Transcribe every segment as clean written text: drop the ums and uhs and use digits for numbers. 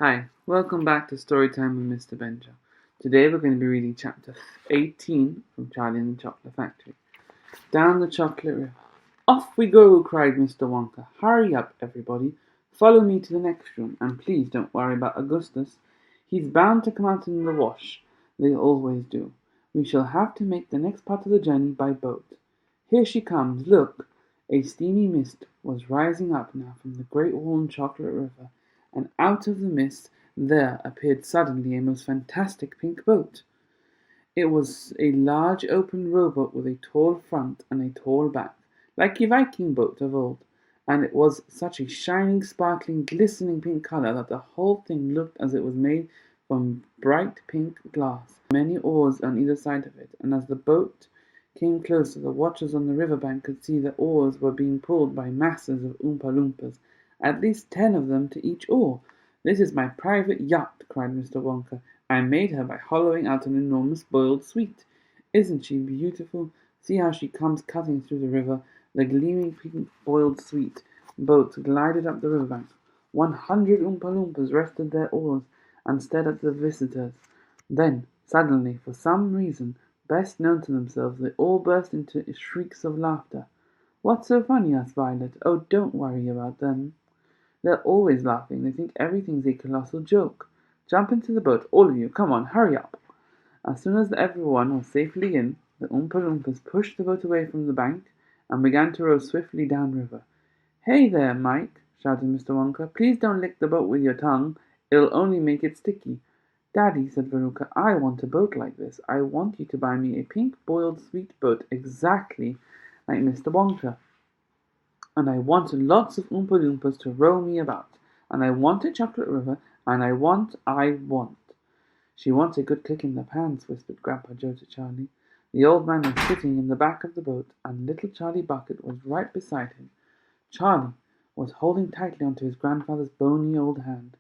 Hi, welcome back to Storytime with Mr. Benggio. Today we're going to be reading chapter 18 from Charlie and the Chocolate Factory. Down the Chocolate River. Off we go, cried Mr. Wonka. Hurry up, everybody. Follow me to the next room, and please don't worry about Augustus. He's bound to come out in the wash. They always do. We shall have to make the next part of the journey by boat. Here she comes, look. A steamy mist was rising up now from the great warm chocolate river, and out of the mist there appeared suddenly a most fantastic pink boat. It was a large open rowboat with a tall front and a tall back, like a Viking boat of old, and it was such a shining, sparkling, glistening pink color that the whole thing looked as it was made from bright pink glass. Many oars on either side of it, and as the boat came closer, the watchers on the river bank could see the oars were being pulled by masses of Oompa Loompas, at least 10 of them to each oar. "This is my private yacht," cried Mr. Wonka. "I made her by hollowing out an enormous boiled sweet. Isn't she beautiful? See how she comes cutting through the river." The gleaming pink boiled sweet boat glided up the river bank. 100 Oompa Loompas rested their oars and stared at the visitors. Then, suddenly, for some reason best known to themselves, they all burst into shrieks of laughter. "What's so funny?" asked Violet. "Oh, don't worry about them. They're always laughing. They think everything's a colossal joke. Jump into the boat, all of you. Come on, hurry up." As soon as everyone was safely in, the Oompa Loompas pushed the boat away from the bank and began to row swiftly downriver. "Hey there, Mike," shouted Mr. Wonka. "Please don't lick the boat with your tongue. It'll only make it sticky." "Daddy," said Veruca, "I want a boat like this. I want you to buy me a pink boiled sweet boat exactly like Mr. Wonka. And I want lots of Oompa Loompas to row me about. And I want a chocolate river. And I want. She wants a good kick in the pants," whispered Grandpa Joe to Charlie. The old man was sitting in the back of the boat, and little Charlie Bucket was right beside him. Charlie was holding tightly onto his grandfather's bony old hand.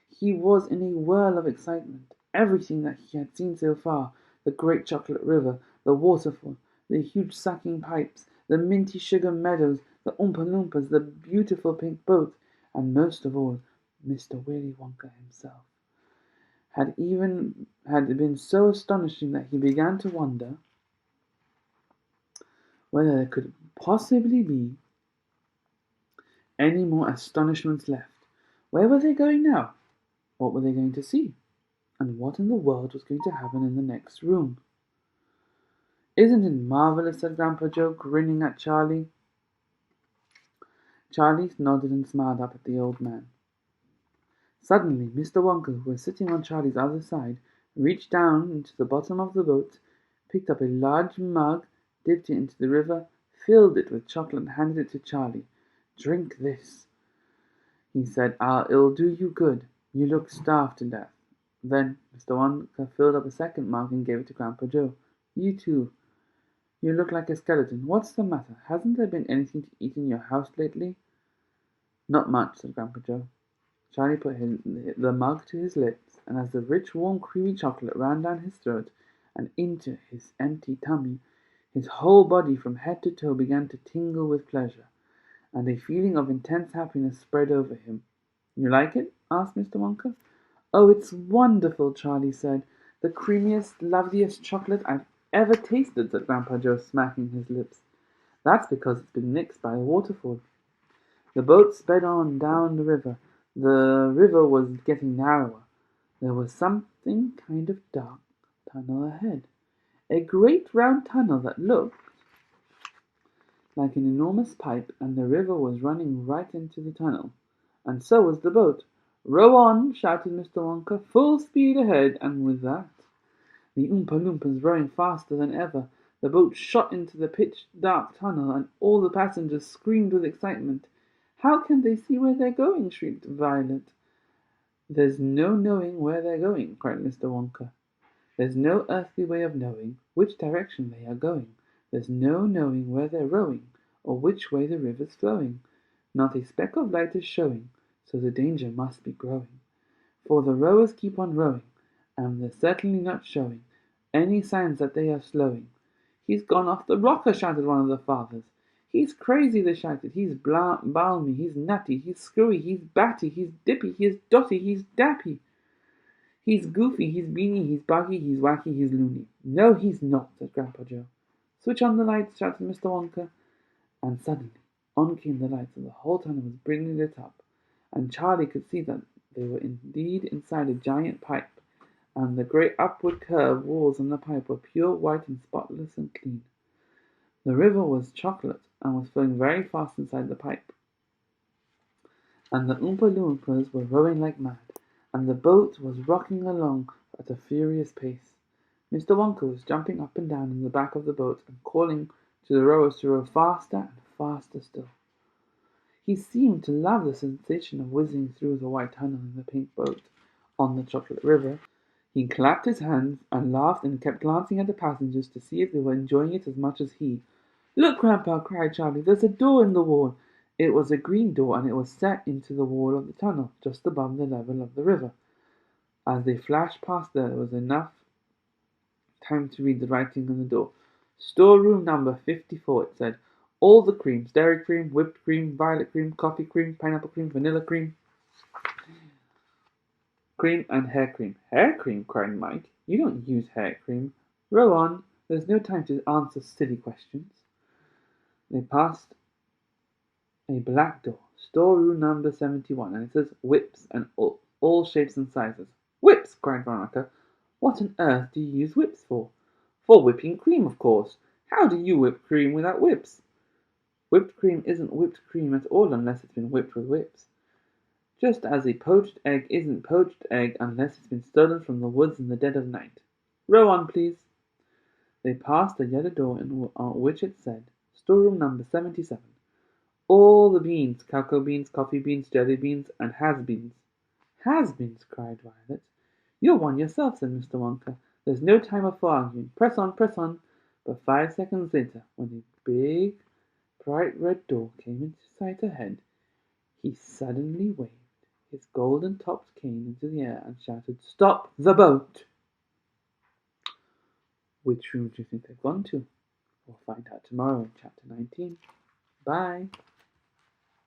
He was in a whirl of excitement. Everything that he had seen so far, the great chocolate river, the waterfall, the huge sucking pipes, the minty sugar meadows, the Oompa Loompas, the beautiful pink boat, and most of all, Mr. Willy Wonka himself, had been so astonishing that he began to wonder whether there could possibly be any more astonishments left. Where were they going now? What were they going to see? And what in the world was going to happen in the next room? "Isn't it marvelous?" said Grandpa Joe, grinning at Charlie. Charlie nodded and smiled up at the old man. Suddenly, Mr. Wonka, who was sitting on Charlie's other side, reached down into the bottom of the boat, picked up a large mug, dipped it into the river, filled it with chocolate, and handed it to Charlie. "Drink this," he said. "It'll do you good. You look starved to death." Then Mr. Wonka filled up a second mug and gave it to Grandpa Joe. "You too. You look like a skeleton. What's the matter? Hasn't there been anything to eat in your house lately?" "Not much," said Grandpa Joe. Charlie put the mug to his lips, and as the rich, warm, creamy chocolate ran down his throat and into his empty tummy, his whole body from head to toe began to tingle with pleasure, and a feeling of intense happiness spread over him. "You like it?" asked Mr. Wonka. "Oh, it's wonderful," Charlie said. "The creamiest, loveliest chocolate I've ever tasted," said Grandpa Joe, smacking his lips. "That's because it's been mixed by a waterfall." The boat sped on down the river. The river was getting narrower. There was something kind of dark tunnel ahead. A great round tunnel that looked like an enormous pipe, and the river was running right into the tunnel. And so was the boat. "Row on!" shouted Mr. Wonka. "Full speed ahead!" And with that, the Oompa Loompas rowing faster than ever, the boat shot into the pitch-dark tunnel, and all the passengers screamed with excitement. "How can they see where they're going?" shrieked Violet. "There's no knowing where they're going," cried Mr. Wonka. "There's no earthly way of knowing which direction they are going. There's no knowing where they're rowing, or which way the river's flowing. Not a speck of light is showing, so the danger must be growing. For the rowers keep on rowing, and they're certainly not showing any signs that they are slowing." "He's gone off the rocker!" shouted one of the fathers. He's crazy, they shouted. He's balmy, he's nutty, he's screwy, he's batty, he's dippy, he's dotty, he's dappy. He's goofy, he's beany, he's buggy, he's wacky, he's loony. No, he's not, said Grandpa Joe. Switch on the lights, shouted Mr. Wonka. And suddenly, on came the lights, and the whole tunnel was brilliantly lit up. And Charlie could see that they were indeed inside a giant pipe, and the great upward curved walls on the pipe were pure white and spotless and clean. The river was chocolate, and was flowing very fast inside the pipe, and the Oompa Loompas were rowing like mad, and the boat was rocking along at a furious pace. Mr. Wonka was jumping up and down in the back of the boat and calling to the rowers to row faster and faster still. He seemed to love the sensation of whizzing through the white tunnel in the pink boat on the chocolate river. He clapped his hands and laughed and kept glancing at the passengers to see if they were enjoying it as much as he. "Look, Grandpa!" cried Charlie. "There's a door in the wall." It was a green door, and it was set into the wall of the tunnel, just above the level of the river. As they flashed past there was enough time to read the writing on the door. "Storeroom number 54," it said. "All the creams: dairy cream, whipped cream, violet cream, coffee cream, pineapple cream, vanilla cream, and hair cream." "Hair cream?" cried Mike. "You don't use hair cream. Row on. There's no time to answer silly questions." They passed a black door, storeroom number 71, and it says whips and all shapes and sizes. "Whips!" cried Veronica. "What on earth do you use whips for?" "For whipping cream, of course. How do you whip cream without whips?" "Whipped cream isn't whipped cream at all unless it's been whipped with whips. Just as a poached egg isn't poached egg unless it's been stolen from the woods in the dead of night. Row on, please." They passed a yellow door on which it said, "Storeroom number 77. All the beans: cocoa beans, coffee beans, jelly beans, and has-beens." "Has-beens!" cried Violet. "You're one yourself," said Mr. Wonka. "There's no time for arguing. Press on, press on." But 5 seconds later, when a big, bright red door came into sight ahead, he suddenly waved his golden-topped cane into the air and shouted, "Stop the boat!" Which room do you think they've gone to? We'll find out tomorrow in chapter 19. Bye.